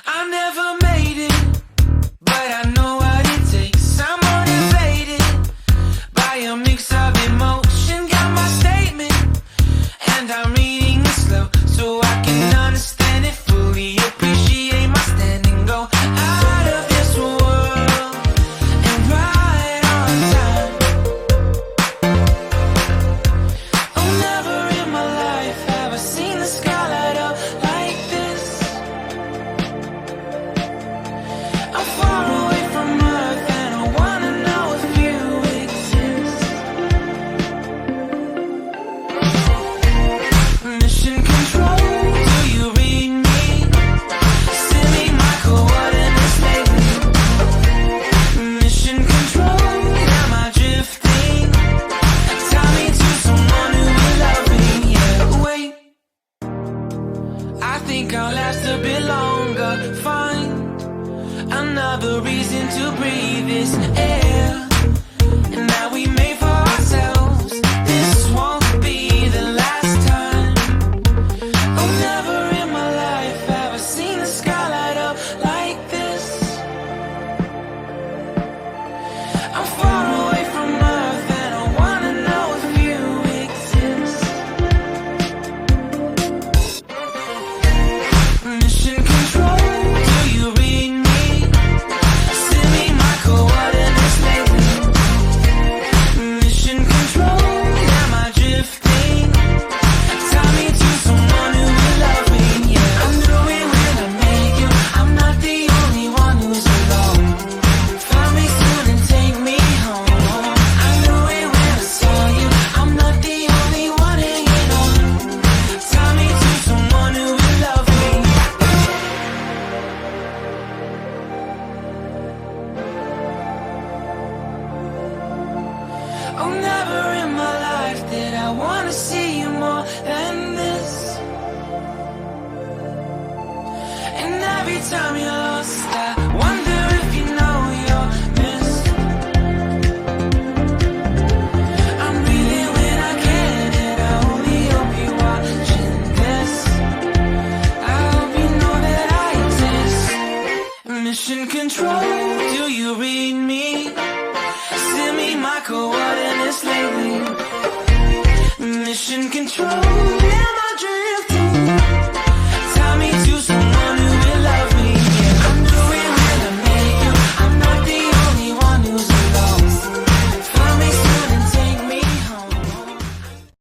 I never made it, but I know what it takes. I'm motivated by a mix of emotion. Got my statement, and I'm reading it slow so I can understand it fully. Appreciate my standing, go out of this world and right on time. Oh, never in my life have I seen the sky light up like this. I'm far away from Earth and I wanna know if you exist. Mission control, do you read me? Send me my coordinates lately. Mission control, am I drifting? Tie me to someone who will love me. Yeah, wait, I think I'll last a bit longer. Find another reason to breathe this air, and that we made for ourselves. This won't be the last time. Oh, never in my life have I seen the sky light up like this. I'm far away from Earth and I wanna know if you exist. Mission control, do you read me? Send me my coordinates lately. Mission control, am I drifting? Tie me to someone who will love me. Yeah, I knew it when I met you. I'm not the only one who's alone. Find me soon and take me home. I knew it when I saw you. I'm not the only one hanging on. Tie me to someone who will love me. Oh, never in my life did I wanna see you more than this. And every time you're lost, I wonder if you know you're missed. I'm breathing when I can, and I only hope you're watching this. I hope you know that I exist. Mission control, do you read me? Send me my coordinates lately. Mission control.